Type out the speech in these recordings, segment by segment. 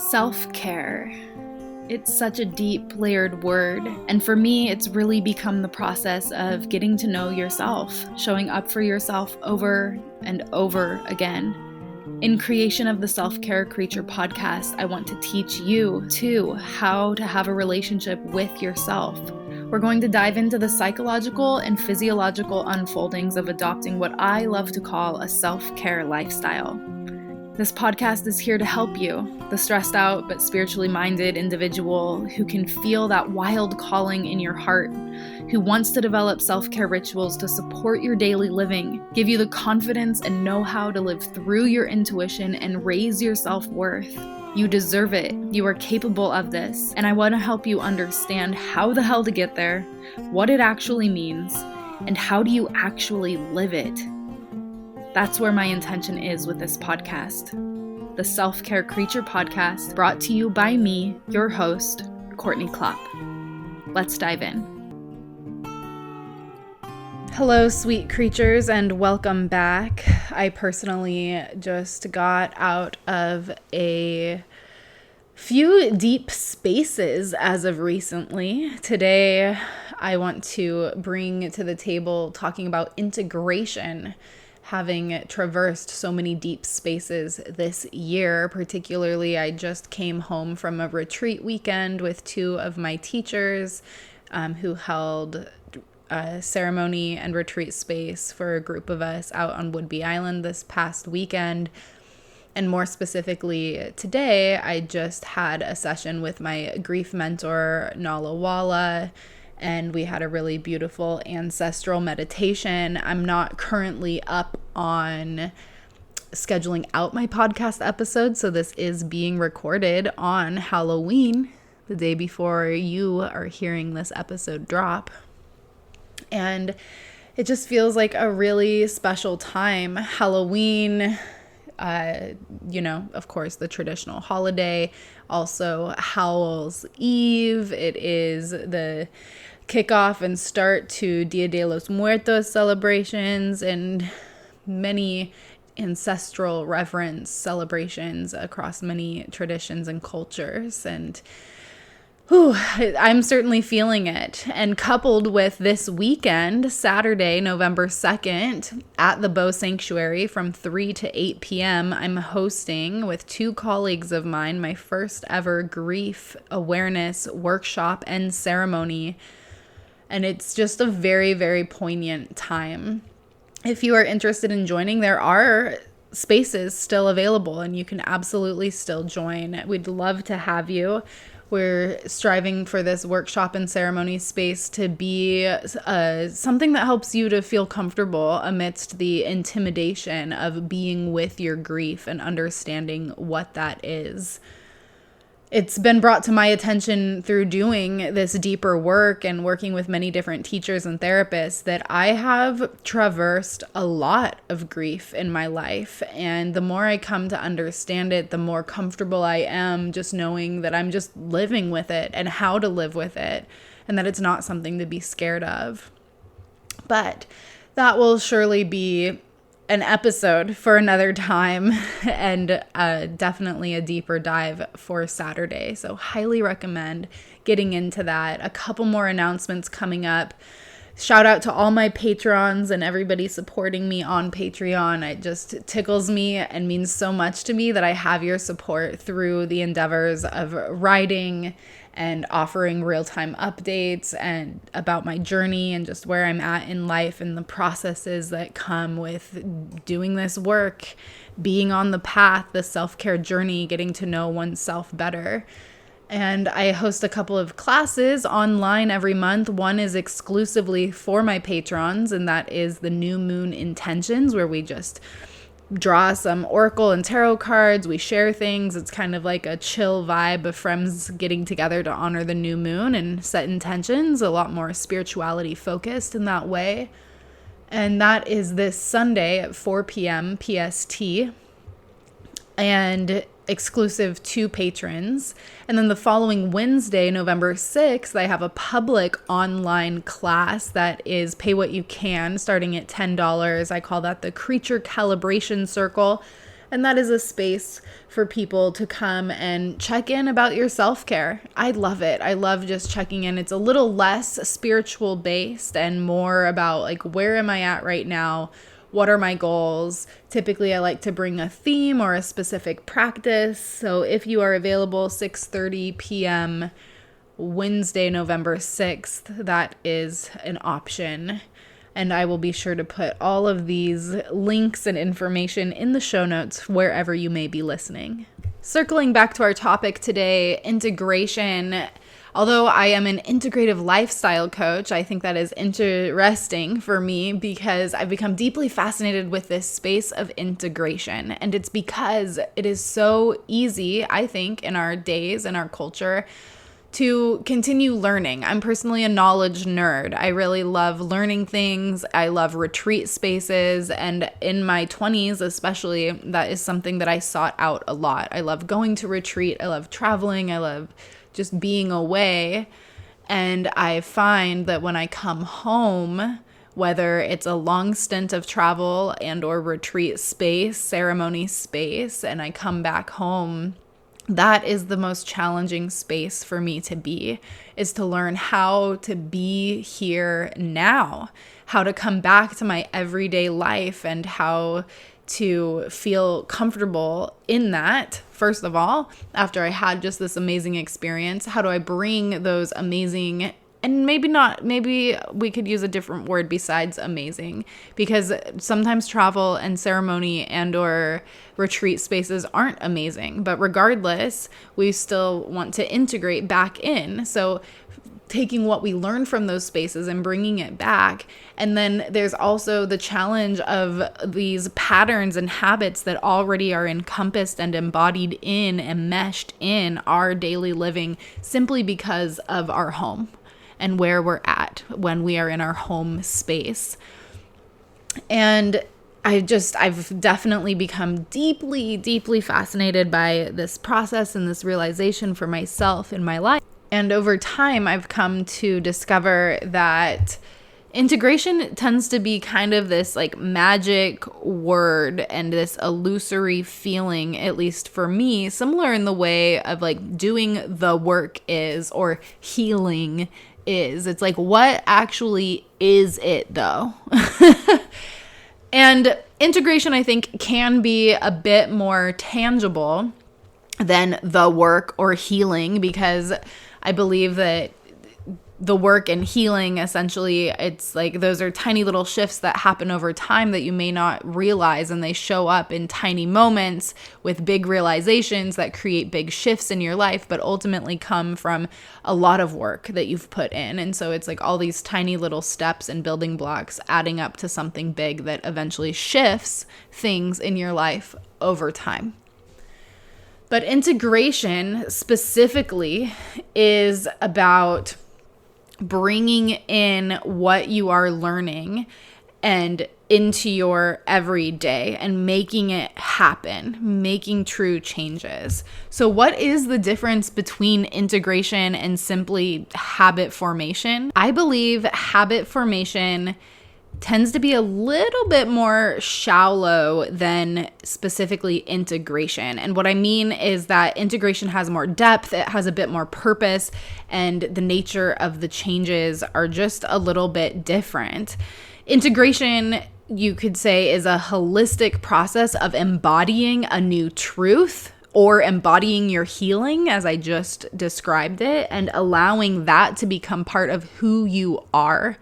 Self-care. It's such a deep, layered word, and for me, it's really become the process of getting to know yourself, showing up for yourself over and over again. In creation of the Self-Care Creature podcast, I want to teach you, too, how to have a relationship with yourself. We're going to dive into the psychological and physiological unfoldings of adopting what I love to call a self-care lifestyle. This podcast is here to help you, the stressed out but spiritually minded individual who can feel that wild calling in your heart, who wants to develop self-care rituals to support your daily living, give you the confidence and know-how to live through your intuition and raise your self-worth. You deserve it. You are capable of this. And I want to help you understand how the hell to get there, what it actually means, and how do you actually live it. That's where my intention is with this podcast. The Self-Care Creature podcast, brought to you by me, your host, Courtney Klopp. Let's dive in. Hello, sweet creatures, and welcome back. I personally just got out of a few deep spaces as of recently. Today, I want to bring to the table talking about integration. Having traversed so many deep spaces this year, particularly I just came home from a retreat weekend with two of my teachers who held a ceremony and retreat space for a group of us out on Whidbey Island this past weekend. And more specifically, today, I just had a session with my grief mentor, Nala Walla, and we had a really beautiful ancestral meditation. I'm not currently up on scheduling out my podcast episode, so this is being recorded on Halloween, the day before you are hearing this episode drop. And it just feels like a really special time. Halloween, of course, the traditional holiday, also Howl's Eve. It is the kickoff and start to Dia de los Muertos celebrations and many ancestral reverence celebrations across many traditions and cultures. And I'm certainly feeling it. And coupled with this weekend, Saturday, November 2nd, at the Bow Sanctuary from 3 to 8 p.m., I'm hosting with two colleagues of mine my first ever grief awareness workshop and ceremony. And it's just a very, very poignant time. If you are interested in joining, there are spaces still available and you can absolutely still join. We'd love to have you. We're striving for this workshop and ceremony space to be something that helps you to feel comfortable amidst the intimidation of being with your grief and understanding what that is. It's been brought to my attention through doing this deeper work and working with many different teachers and therapists that I have traversed a lot of grief in my life. And the more I come to understand it, the more comfortable I am just knowing that I'm just living with it and how to live with it, and that it's not something to be scared of. But that will surely be an episode for another time, and definitely a deeper dive for Saturday. So highly recommend getting into that. A couple more announcements coming up. Shout out to all my patrons and everybody supporting me on Patreon. It just tickles me and means so much to me that I have your support through the endeavors of writing and offering real-time updates and about my journey and just where I'm at in life and the processes that come with doing this work, being on the path, the self-care journey, getting to know oneself better. And I host a couple of classes online every month. One is exclusively for my patrons, and that is the New Moon Intentions, where we just draw some oracle and tarot cards. We share things. It's kind of like a chill vibe of friends getting together to honor the new moon and set intentions, a lot more spirituality focused in that way. And that is this Sunday at 4 p.m. PST. And exclusive to patrons. And then the following Wednesday, November 6th, I have a public online class that is pay what you can, starting at $10. I call that the Creature Calibration Circle. And that is a space for people to come and check in about your self-care. I love it. I love just checking in. It's a little less spiritual based and more about like, where am I at right now? What are my goals? Typically, I like to bring a theme or a specific practice. So if you are available 6:30 p.m. Wednesday, November 6th, that is an option. And I will be sure to put all of these links and information in the show notes wherever you may be listening. Circling back to our topic today, integration. Although I am an integrative lifestyle coach, I think that is interesting for me because I've become deeply fascinated with this space of integration. And it's because it is so easy, I think, in our days and our culture to continue learning. I'm personally a knowledge nerd. I really love learning things. I love retreat spaces. And in my 20s, especially, that is something that I sought out a lot. I love going to retreat. I love traveling. I love just being away. And I find that when I come home, whether it's a long stint of travel and or retreat space, ceremony space, and I come back home, that is the most challenging space for me to be, is to learn how to be here now, how to come back to my everyday life and how to feel comfortable in that. First of all, after I had just this amazing experience, how do I bring those amazing, and maybe we could use a different word besides amazing, because sometimes travel and ceremony and or retreat spaces aren't amazing, but regardless, we still want to integrate back in. So taking what we learned from those spaces and bringing it back. And then there's also the challenge of these patterns and habits that already are encompassed and embodied in and meshed in our daily living simply because of our home and where we're at when we are in our home space. And I've definitely become deeply, deeply fascinated by this process and this realization for myself in my life. And over time, I've come to discover that integration tends to be kind of this like magic word and this illusory feeling, at least for me, similar in the way of like doing the work is or healing is. It's like, what actually is it though? And integration, I think, can be a bit more tangible than the work or healing, because I believe that the work and healing, essentially, it's like those are tiny little shifts that happen over time that you may not realize, and they show up in tiny moments with big realizations that create big shifts in your life, but ultimately come from a lot of work that you've put in. And so it's like all these tiny little steps and building blocks adding up to something big that eventually shifts things in your life over time. But integration specifically is about bringing in what you are learning and into your everyday and making it happen, making true changes. So what is the difference between integration and simply habit formation? I believe habit formation tends to be a little bit more shallow than specifically integration. And what I mean is that integration has more depth, it has a bit more purpose, and the nature of the changes are just a little bit different. Integration, you could say, is a holistic process of embodying a new truth or embodying your healing, as I just described it, and allowing that to become part of who you are.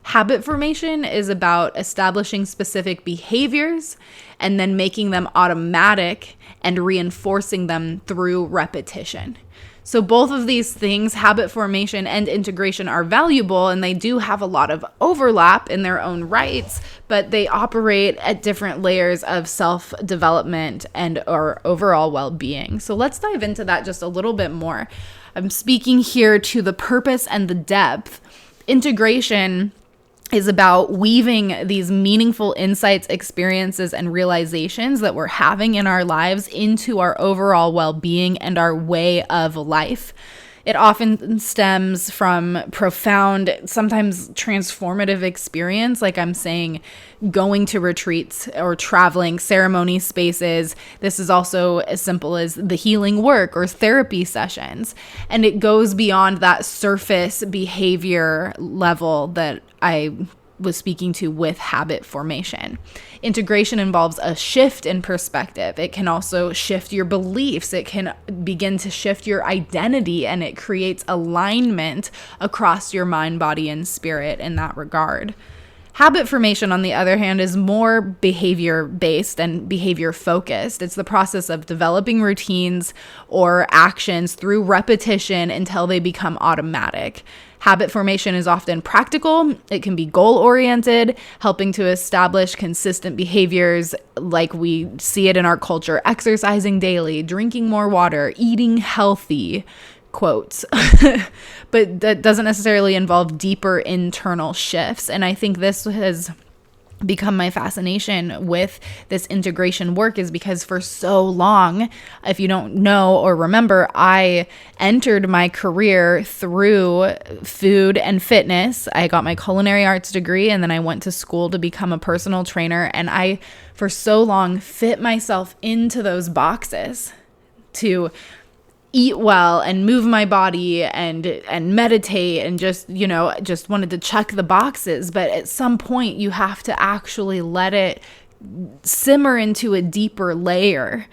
Habit formation is about establishing specific behaviors and then making them automatic and reinforcing them through repetition. So both of these things, habit formation and integration, are valuable, and they do have a lot of overlap in their own rights, but they operate at different layers of self-development and or overall well-being. So let's dive into that just a little bit more. I'm speaking here to the purpose and the depth. Integration is about weaving these meaningful insights, experiences, and realizations that we're having in our lives into our overall well-being and our way of life. It often stems from profound, sometimes transformative experience, like I'm saying, going to retreats or traveling ceremony spaces. This is also as simple as the healing work or therapy sessions. And it goes beyond that surface behavior level that I was speaking to with habit formation. Integration involves a shift in perspective. It can also shift your beliefs. It can begin to shift your identity, and it creates alignment across your mind, body, and spirit in that regard. Habit formation, on the other hand, is more behavior-based and behavior-focused. It's the process of developing routines or actions through repetition until they become automatic. Habit formation is often practical. It can be goal-oriented, helping to establish consistent behaviors like we see it in our culture: exercising daily, drinking more water, eating healthy, quotes. But that doesn't necessarily involve deeper internal shifts. And I think this has become my fascination with this integration work, is because for so long, if you don't know or remember, I entered my career through food and fitness. I got my culinary arts degree, and then I went to school to become a personal trainer. And I, for so long, fit myself into those boxes to eat well and move my body and meditate and just wanted to check the boxes. But at some point you have to actually let it simmer into a deeper layer.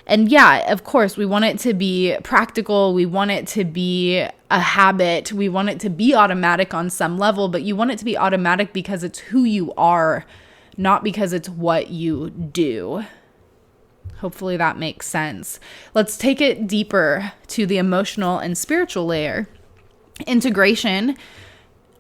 And yeah, of course, we want it to be practical. We want it to be a habit. We want it to be automatic on some level, but you want it to be automatic because it's who you are, not because it's what you do. Hopefully that makes sense. Let's take it deeper to the emotional and spiritual layer. Integration,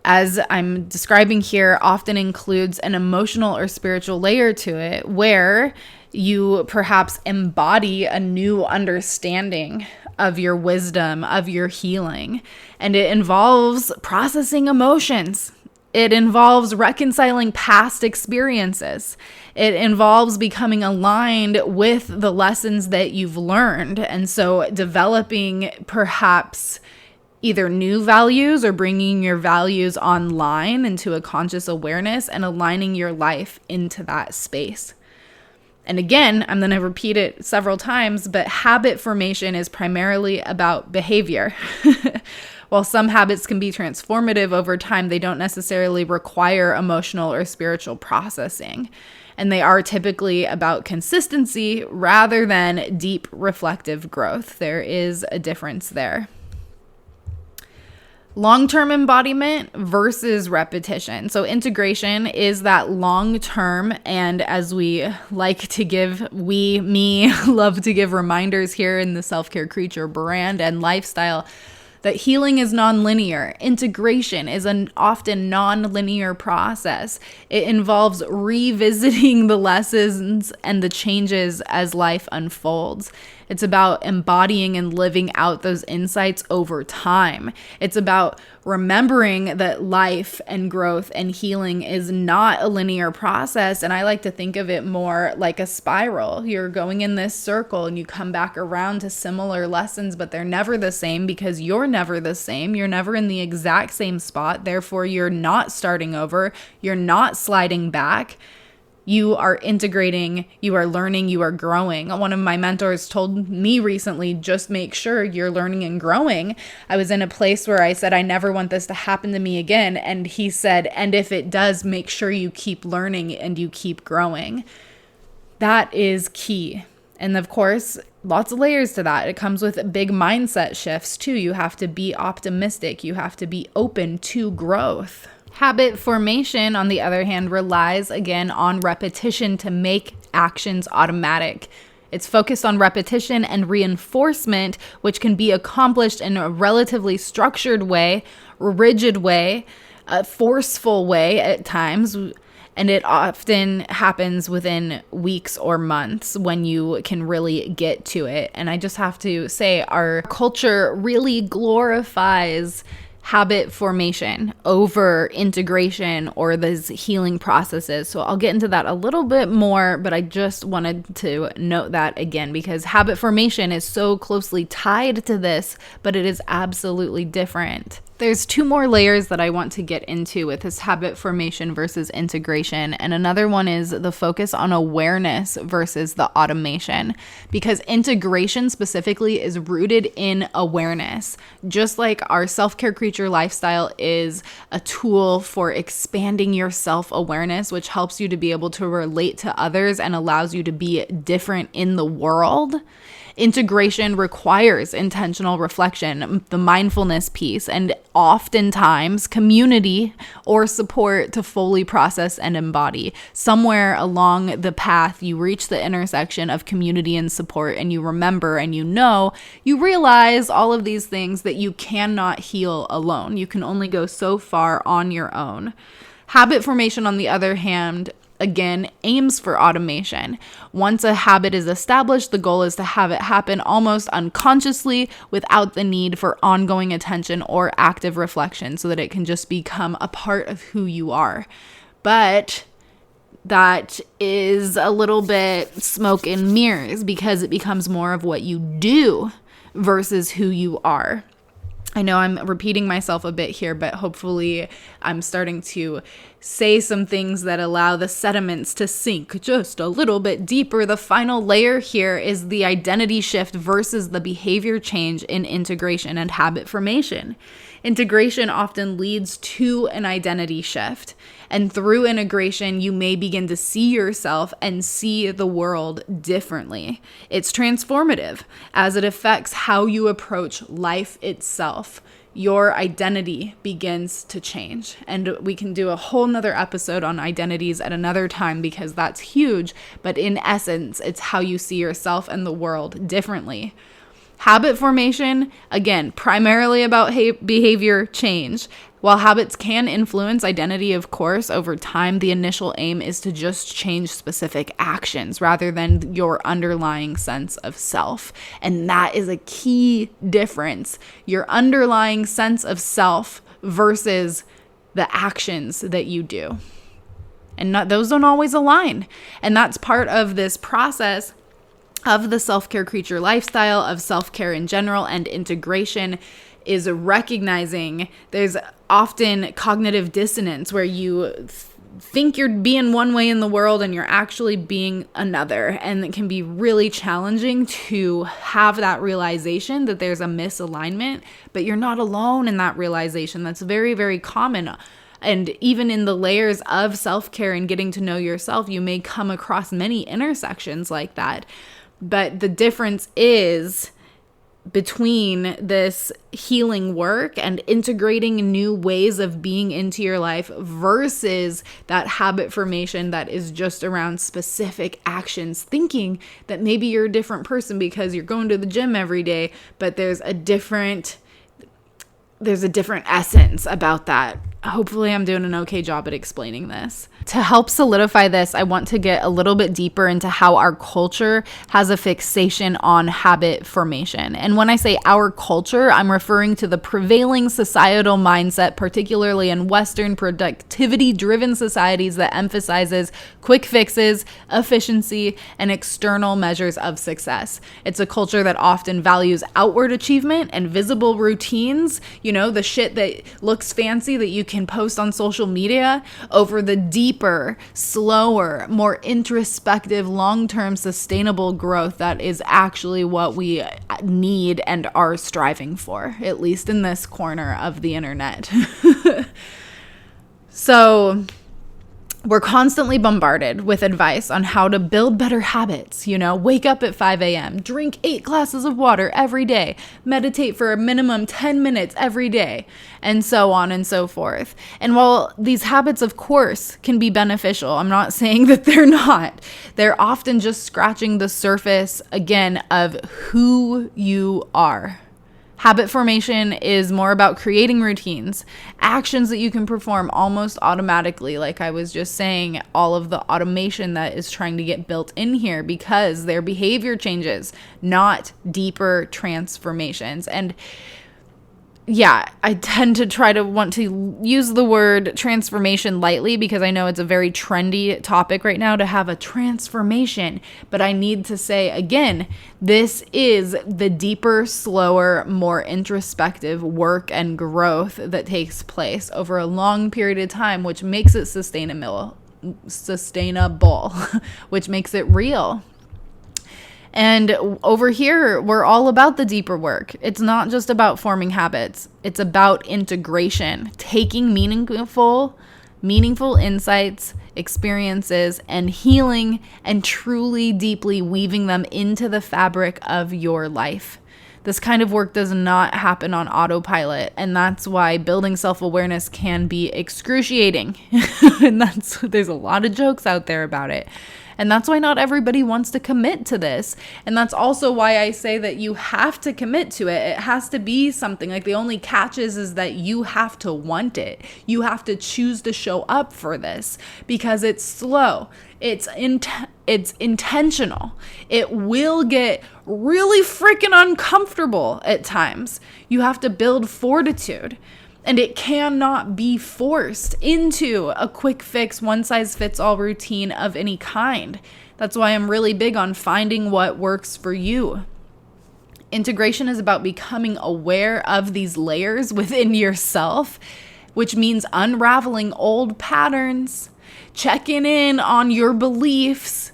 as I'm describing here, often includes an emotional or spiritual layer to it, where you perhaps embody a new understanding of your wisdom, of your healing. And it involves processing emotions. It involves reconciling past experiences. It involves becoming aligned with the lessons that you've learned. And so developing perhaps either new values or bringing your values online into a conscious awareness and aligning your life into that space. And again, I'm going to repeat it several times, but habit formation is primarily about behavior. While some habits can be transformative over time, they don't necessarily require emotional or spiritual processing. And they are typically about consistency rather than deep reflective growth. There is a difference there. Long-term embodiment versus repetition. So integration is that long-term, and as we like to give, me love to give reminders here in the Self-Care Creature brand and lifestyle, that healing is nonlinear. Integration is an often nonlinear process. It involves revisiting the lessons and the changes as life unfolds. It's about embodying and living out those insights over time. It's about remembering that life and growth and healing is not a linear process. And I like to think of it more like a spiral. You're going in this circle and you come back around to similar lessons, but they're never the same because you're never the same. You're never in the exact same spot. Therefore, you're not starting over. You're not sliding back. You are integrating, you are learning, you are growing. One of my mentors told me recently, just make sure you're learning and growing. I was in a place where I said, I never want this to happen to me again. And he said, and if it does, make sure you keep learning and you keep growing. That is key. And of course, lots of layers to that. It comes with big mindset shifts too. You have to be optimistic. You have to be open to growth. Habit formation, on the other hand, relies again on repetition to make actions automatic. It's focused on repetition and reinforcement, which can be accomplished in a relatively structured way, rigid way, a forceful way at times. And it often happens within weeks or months when you can really get to it. And I just have to say, our culture really glorifies habit formation over integration or these healing processes. So I'll get into that a little bit more, but I just wanted to note that again because habit formation is so closely tied to this, but it is absolutely different. There's two more layers that I want to get into with this habit formation versus integration. And another one is the focus on awareness versus the automation, because integration specifically is rooted in awareness. Just like our self-care creature lifestyle is a tool for expanding your self-awareness, which helps you to be able to relate to others and allows you to be different in the world. Integration requires intentional reflection, the mindfulness piece, and oftentimes community or support to fully process and embody. Somewhere along the path, you reach the intersection of community and support, and you remember and you realize all of these things that you cannot heal alone. You can only go so far on your own. Habit formation, on the other hand, again, aims for automation. Once a habit is established, the goal is to have it happen almost unconsciously without the need for ongoing attention or active reflection so that it can just become a part of who you are. But that is a little bit smoke and mirrors because it becomes more of what you do versus who you are. I know I'm repeating myself a bit here, but hopefully I'm starting to say some things that allow the sediments to sink just a little bit deeper. The final layer here is the identity shift versus the behavior change in integration and habit formation. Integration often leads to an identity shift. And through integration, you may begin to see yourself and see the world differently. It's transformative as it affects how you approach life itself. Your identity begins to change. And we can do a whole nother episode on identities at another time because that's huge. But in essence, it's how you see yourself and the world differently. Habit formation, again, primarily about behavior change. While habits can influence identity, of course, over time, the initial aim is to just change specific actions rather than your underlying sense of self. And that is a key difference. Your underlying sense of self versus the actions that you do. And those don't always align. And that's part of this process of the self-care creature lifestyle, of self-care in general, and integration is recognizing there's often cognitive dissonance where you think you're being one way in the world and you're actually being another. And it can be really challenging to have that realization that there's a misalignment, but you're not alone in that realization. That's very, very common. And even in the layers of self-care and getting to know yourself, you may come across many intersections like that. But the difference is between this healing work and integrating new ways of being into your life versus that habit formation that is just around specific actions, thinking that maybe you're a different person because you're going to the gym every day, but there's a different essence about that. Hopefully I'm doing an okay job at explaining this. To help solidify this, I want to get a little bit deeper into how our culture has a fixation on habit formation. And when I say our culture, I'm referring to the prevailing societal mindset, particularly in Western productivity-driven societies that emphasizes quick fixes, efficiency, and external measures of success. It's a culture that often values outward achievement and visible routines, the shit that looks fancy that you can post on social media, over the deeper, slower, more introspective, long-term sustainable growth that is actually what we need and are striving for, at least in this corner of the internet. So we're constantly bombarded with advice on how to build better habits. Wake up at 5 a.m., drink 8 glasses of water every day, meditate for a minimum 10 minutes every day, and so on and so forth. And while these habits, of course, can be beneficial, I'm not saying that they're not. They're often just scratching the surface, again, of who you are. Habit formation is more about creating routines, actions that you can perform almost automatically. Like I was just saying, all of the automation that is trying to get built in here because their behavior changes, not deeper transformations. And yeah, I tend to try to want to use the word transformation lightly because I know it's a very trendy topic right now to have a transformation. But I need to say again, this is the deeper, slower, more introspective work and growth that takes place over a long period of time, which makes it sustainable, which makes it real. And over here, we're all about the deeper work. It's not just about forming habits. It's about integration, taking meaningful insights, experiences, and healing, and truly deeply weaving them into the fabric of your life. This kind of work does not happen on autopilot, and that's why building self-awareness can be excruciating. And there's a lot of jokes out there about it. And that's why not everybody wants to commit to this. And that's also why I say that you have to commit to it. It has to be something. Like, the only catch is that you have to want it. You have to choose to show up for this because it's slow. It's intentional. It will get really freaking uncomfortable at times. You have to build fortitude. And it cannot be forced into a quick fix, one-size-fits-all routine of any kind. That's why I'm really big on finding what works for you. Integration is about becoming aware of these layers within yourself, which means unraveling old patterns, checking in on your beliefs,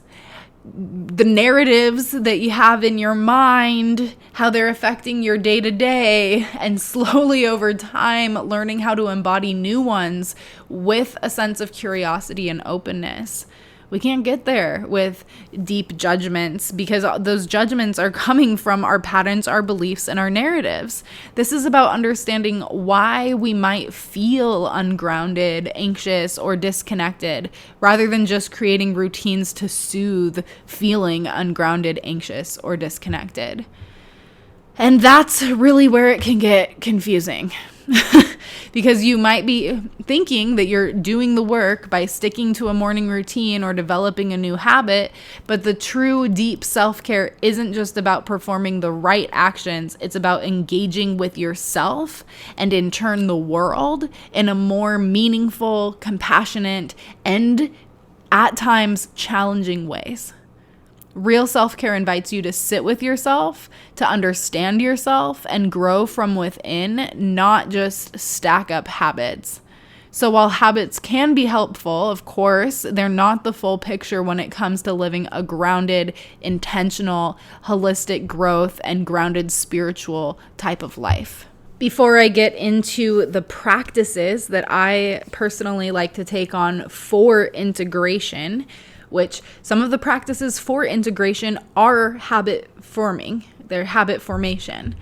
the narratives that you have in your mind, how they're affecting your day-to-day, and slowly over time learning how to embody new ones with a sense of curiosity and openness. We can't get there with deep judgments because those judgments are coming from our patterns, our beliefs, and our narratives. This is about understanding why we might feel ungrounded, anxious, or disconnected, rather than just creating routines to soothe feeling ungrounded, anxious, or disconnected. And that's really where it can get confusing. Because you might be thinking that you're doing the work by sticking to a morning routine or developing a new habit, but the true deep self-care isn't just about performing the right actions. It's about engaging with yourself and in turn the world in a more meaningful, compassionate, and at times challenging ways. Real self-care invites you to sit with yourself, to understand yourself, and grow from within, not just stack up habits. So while habits can be helpful, of course, they're not the full picture when it comes to living a grounded, intentional, holistic growth and grounded spiritual type of life. Before I get into the practices that I personally like to take on for integration, which some of the practices for integration are habit forming, they're habit formation.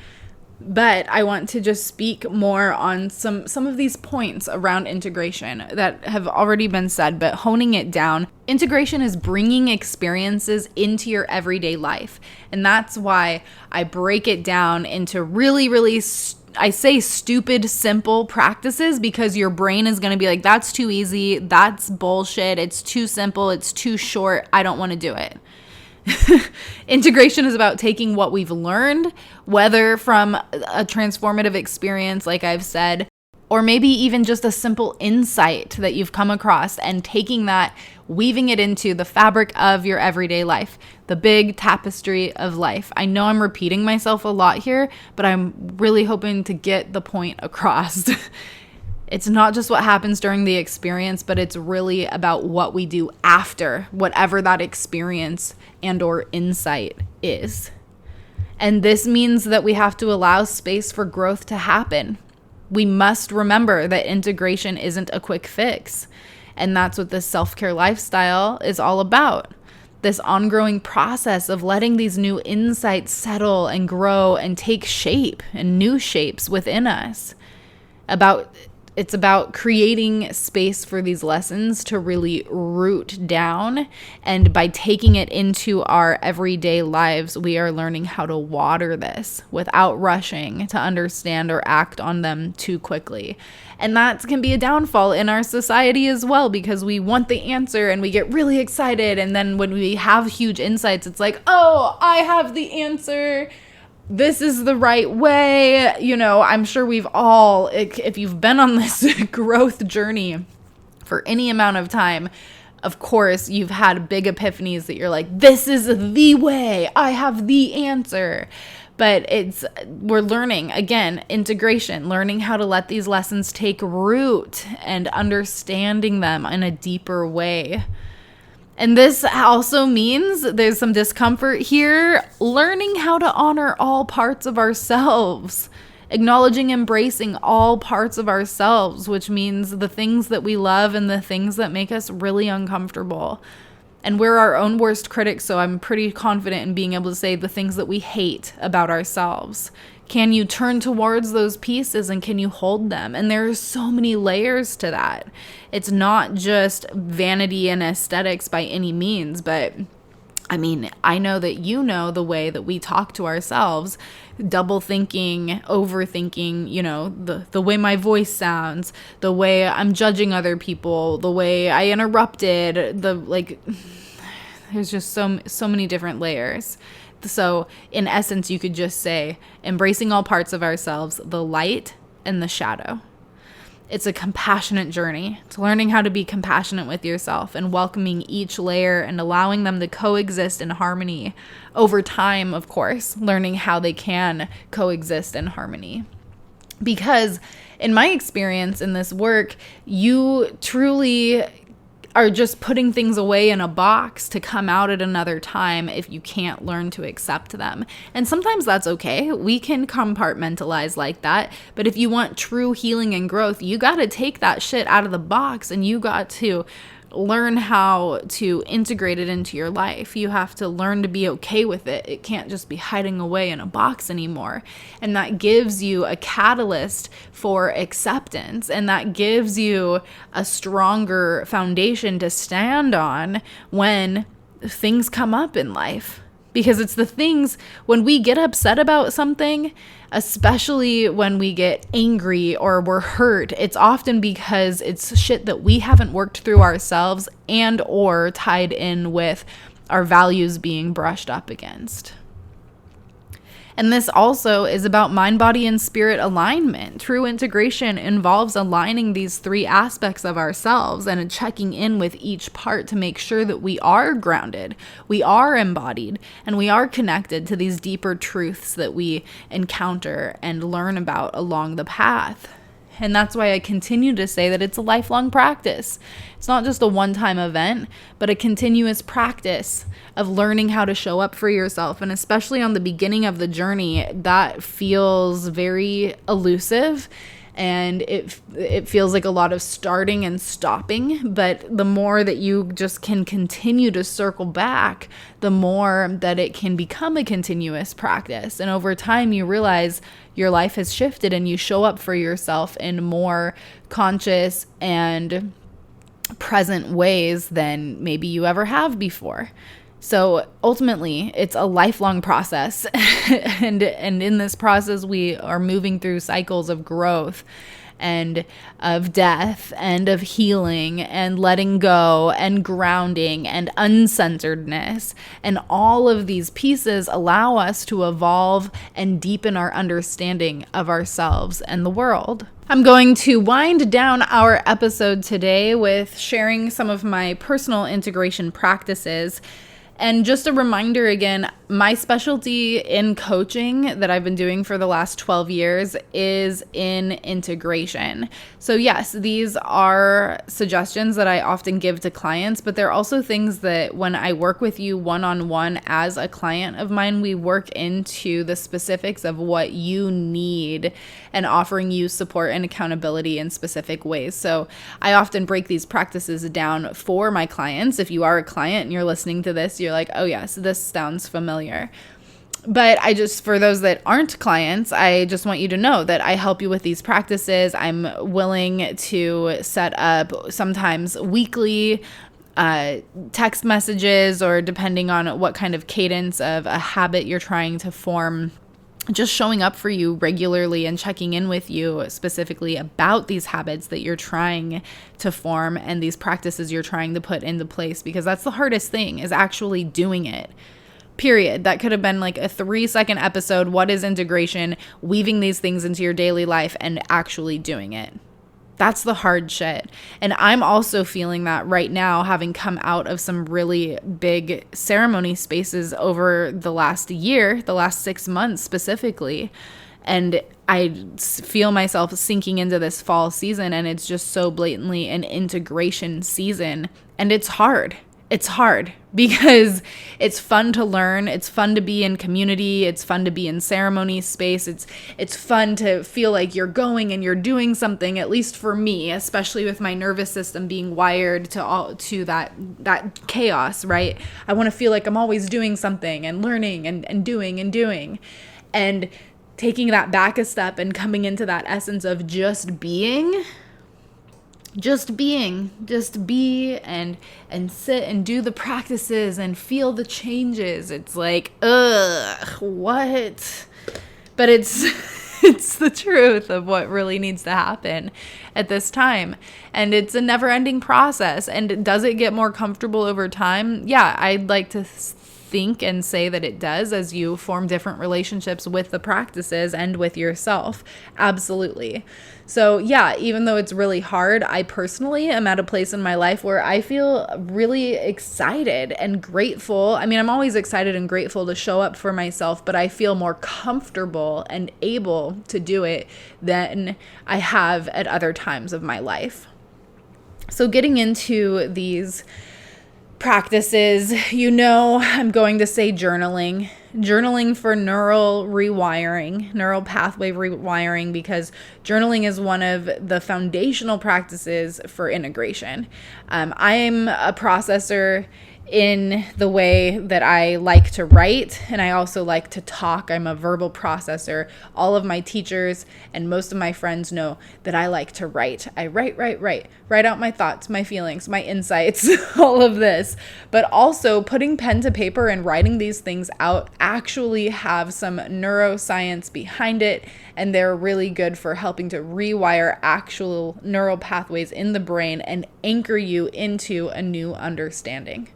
But I want to just speak more on some of these points around integration that have already been said, but honing it down. Integration is bringing experiences into your everyday life. And that's why I break it down into really, really I say stupid, simple practices because your brain is going to be like, that's too easy. That's bullshit. It's too simple. It's too short. I don't want to do it. Integration is about taking what we've learned, whether from a transformative experience, like I've said, or maybe even just a simple insight that you've come across and taking that, weaving it into the fabric of your everyday life, the big tapestry of life. I know I'm repeating myself a lot here, but I'm really hoping to get the point across. It's not just what happens during the experience, but it's really about what we do after whatever that experience and or insight is. And this means that we have to allow space for growth to happen. We must remember that integration isn't a quick fix. And that's what this self-care lifestyle is all about. This ongoing process of letting these new insights settle and grow and take shape and new shapes within us. It's about creating space for these lessons to really root down. And by taking it into our everyday lives, we are learning how to water this without rushing to understand or act on them too quickly. And that can be a downfall in our society as well, because we want the answer and we get really excited. And then when we have huge insights, it's like, oh, I have the answer. this is the right way. I'm sure we've all, if you've been on this growth journey for any amount of time, of course, you've had big epiphanies that you're like, this is the way, I have the answer. But we're learning, again, integration, learning how to let these lessons take root and understanding them in a deeper way. And this also means there's some discomfort here, learning how to honor all parts of ourselves, acknowledging, embracing all parts of ourselves, which means the things that we love and the things that make us really uncomfortable. And we're our own worst critics, so I'm pretty confident in being able to say the things that we hate about ourselves. Can you turn towards those pieces and can you hold them? And there are so many layers to that. It's not just vanity and aesthetics by any means, but I mean, I know that the way that we talk to ourselves, double thinking, overthinking, the way my voice sounds, the way I'm judging other people, the way I interrupted, there's just so many different layers. So in essence, you could just say embracing all parts of ourselves, the light and the shadow. It's a compassionate journey. It's learning how to be compassionate with yourself and welcoming each layer and allowing them to coexist in harmony over time, of course, learning how they can coexist in harmony. Because in my experience in this work, you truly are just putting things away in a box to come out at another time if you can't learn to accept them. And sometimes that's okay. We can compartmentalize like that. But if you want true healing and growth, you got to take that shit out of the box and you got to learn how to integrate it into your life. You have to learn to be okay with it. It can't just be hiding away in a box anymore. And that gives you a catalyst for acceptance. And that gives you a stronger foundation to stand on when things come up in life. Because it's the things, when we get upset about something, especially when we get angry or we're hurt, it's often because it's shit that we haven't worked through ourselves and or tied in with our values being brushed up against. And this also is about mind, body, and spirit alignment. True integration involves aligning these three aspects of ourselves and checking in with each part to make sure that we are grounded, we are embodied, and we are connected to these deeper truths that we encounter and learn about along the path. And that's why I continue to say that it's a lifelong practice. It's not just a one-time event, but a continuous practice of learning how to show up for yourself. And especially on the beginning of the journey, that feels very elusive. And it feels like a lot of starting and stopping. But the more that you just can continue to circle back, the more that it can become a continuous practice. And over time, you realize your life has shifted and you show up for yourself in more conscious and present ways than maybe you ever have before. So ultimately, it's a lifelong process. and in this process, we are moving through cycles of growth and of death and of healing and letting go and grounding and uncensoredness. And all of these pieces allow us to evolve and deepen our understanding of ourselves and the world. I'm going to wind down our episode today with sharing some of my personal integration practices. And just a reminder again, my specialty in coaching that I've been doing for the last 12 years is in integration. So yes, these are suggestions that I often give to clients, but they're also things that when I work with you one-on-one as a client of mine, we work into the specifics of what you need and offering you support and accountability in specific ways. So I often break these practices down for my clients. If you are a client and you're listening to this, you're like, oh yes, this sounds familiar. But for those that aren't clients, I just want you to know that I help you with these practices. I'm willing to set up sometimes weekly text messages, or depending on what kind of cadence of a habit you're trying to form, just showing up for you regularly and checking in with you specifically about these habits that you're trying to form and these practices you're trying to put into place, because that's the hardest thing, is actually doing it. Period. That could have been like a 3-second episode. What is integration? Weaving these things into your daily life and actually doing it. That's the hard shit. And I'm also feeling that right now, having come out of some really big ceremony spaces over the last year, the last 6 months specifically. And I feel myself sinking into this fall season, and it's just so blatantly an integration season. And it's hard. It's hard because it's fun to learn. It's fun to be in community. It's fun to be in ceremony space. It's fun to feel like you're going and you're doing something, at least for me, especially with my nervous system being wired to that chaos, right? I want to feel like I'm always doing something and learning and doing. And taking that back a step and coming into that essence of just being. Just be and sit and do the practices and feel the changes. It's like, what? But it's it's the truth of what really needs to happen at this time. And it's a never-ending process. And does it get more comfortable over time? Yeah, I'd like to think and say that it does as you form different relationships with the practices and with yourself. Absolutely. So yeah, even though it's really hard, I personally am at a place in my life where I feel really excited and grateful. I mean, I'm always excited and grateful to show up for myself, but I feel more comfortable and able to do it than I have at other times of my life. So getting into these practices, I'm going to say journaling for neural pathway rewiring, because journaling is one of the foundational practices for integration. I'm a processor in the way that I like to write, and I also like to talk. I'm a verbal processor. All of my teachers and most of my friends know that I like to write. I write out my thoughts, my feelings, my insights, all of this. But also putting pen to paper and writing these things out actually have some neuroscience behind it, and they're really good for helping to rewire actual neural pathways in the brain and anchor you into a new understanding.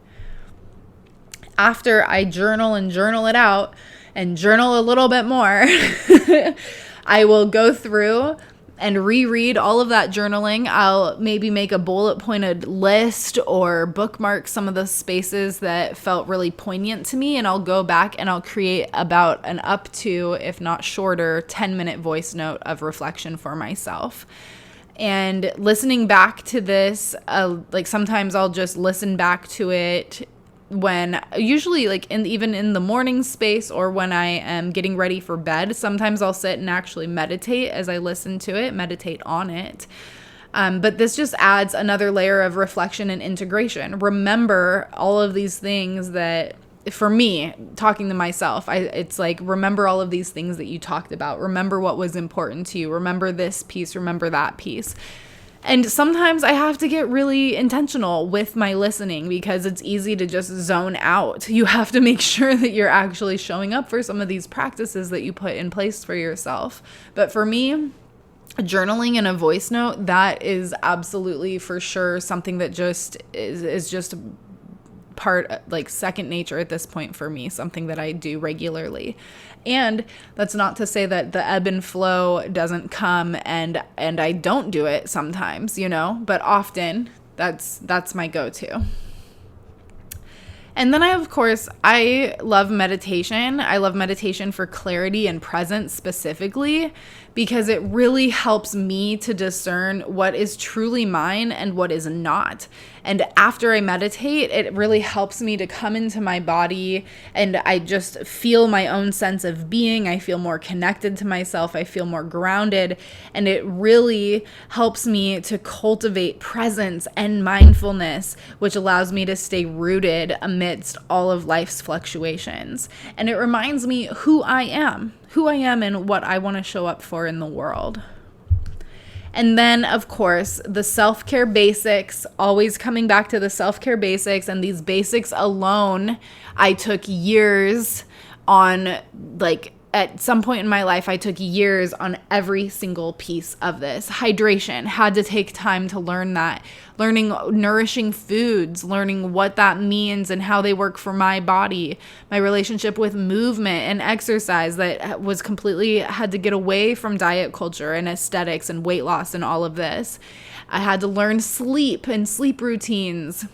After I journal it out and journal a little bit more, I will go through and reread all of that journaling. I'll maybe make a bullet pointed list or bookmark some of the spaces that felt really poignant to me, and I'll go back and I'll create about an up to, if not shorter, 10-minute voice note of reflection for myself. And listening back to this, like sometimes I'll just listen back to it when usually like even in the morning space, or when I am getting ready for bed. Sometimes I'll sit and actually meditate as I listen to it, meditate on it. But this just adds another layer of reflection and integration. Remember all of these things that, for me, talking to myself, it's like, remember all of these things that you talked about. Remember what was important to you. Remember this piece. Remember that piece. And sometimes I have to get really intentional with my listening, because it's easy to just zone out. You have to make sure that you're actually showing up for some of these practices that you put in place for yourself. But for me, journaling and a voice note, that is absolutely for sure something that just is just part, like second nature at this point for me, something that I do regularly. And that's not to say that the ebb and flow doesn't come and I don't do it sometimes, but often that's my go-to. And then I love meditation. I love meditation for clarity and presence specifically, because it really helps me to discern what is truly mine and what is not. And after I meditate, it really helps me to come into my body, and I just feel my own sense of being. I feel more connected to myself. I feel more grounded, and it really helps me to cultivate presence and mindfulness, which allows me to stay rooted amidst all of life's fluctuations. And it reminds me who I am and what I want to show up for in the world. And then, of course, the self-care basics, always coming back to the self-care basics. And these basics alone, I took years on, like, at some point in my life, I took years on every single piece of this. Hydration, had to take time to learn that. Learning nourishing foods, learning what that means and how they work for my body. My relationship with movement and exercise that was completely, had to get away from diet culture and aesthetics and weight loss and all of this. I had to learn sleep and sleep routines.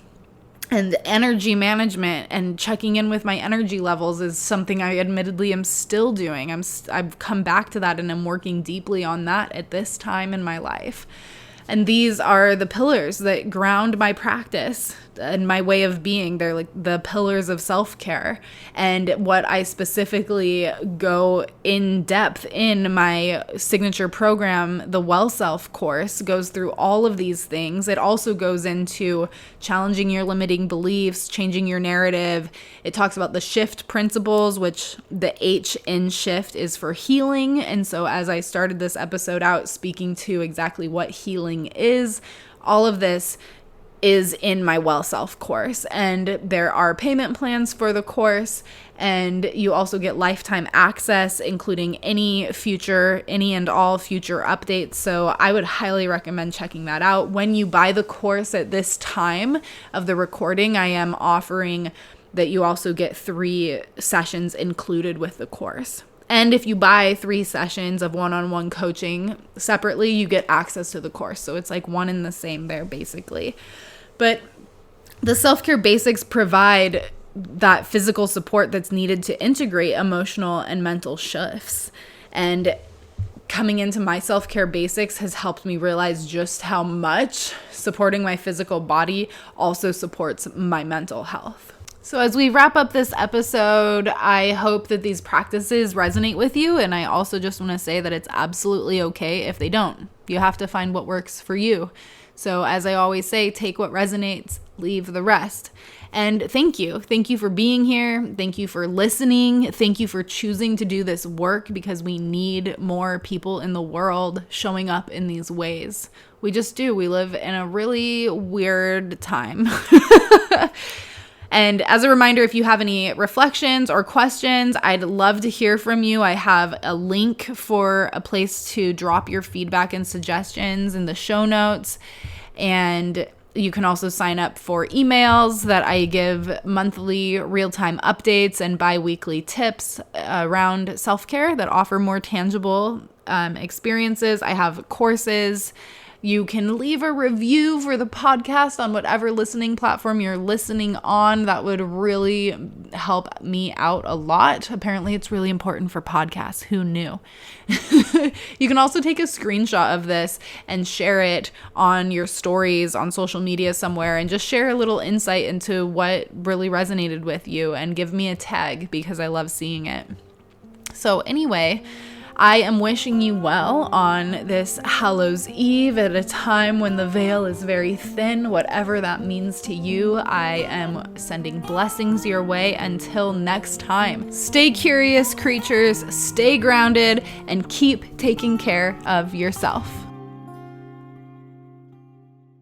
And energy management and checking in with my energy levels is something I admittedly am still doing. I've come back to that and I'm working deeply on that at this time in my life. And these are the pillars that ground my practice and my way of being. They're like the pillars of self-care. And what I specifically go in depth in my signature program, the Well Self course, goes through all of these things. It also goes into challenging your limiting beliefs, changing your narrative. It talks about the shift principles, which the H in shift is for healing. And so as I started this episode out speaking to exactly what healing is, all of this is in my Well Self course, and there are payment plans for the course, and you also get lifetime access, including any and all future updates. So I would highly recommend checking that out. When you buy the course at this time of the recording, I am offering that you also get 3 sessions included with the course. And if you buy 3 sessions of one-on-one coaching separately, you get access to the course. So it's like one and the same there, basically. But the self-care basics provide that physical support that's needed to integrate emotional and mental shifts. And coming into my self-care basics has helped me realize just how much supporting my physical body also supports my mental health. So as we wrap up this episode, I hope that these practices resonate with you. And I also just want to say that it's absolutely okay if they don't. You have to find what works for you. So as I always say, take what resonates, leave the rest. And thank you. Thank you for being here. Thank you for listening. Thank you for choosing to do this work, because we need more people in the world showing up in these ways. We just do. We live in a really weird time. And as a reminder, if you have any reflections or questions, I'd love to hear from you. I have a link for a place to drop your feedback and suggestions in the show notes. And you can also sign up for emails that I give monthly real-time updates and bi-weekly tips around self-care that offer more tangible experiences. I have courses. You can leave a review for the podcast on whatever listening platform you're listening on. That would really help me out a lot. Apparently, it's really important for podcasts. Who knew? You can also take a screenshot of this and share it on your stories on social media somewhere, and just share a little insight into what really resonated with you, and give me a tag, because I love seeing it. So anyway, I am wishing you well on this Hallows Eve at a time when the veil is very thin, whatever that means to you. I am sending blessings your way. Until next time, stay curious, creatures, stay grounded, and keep taking care of yourself.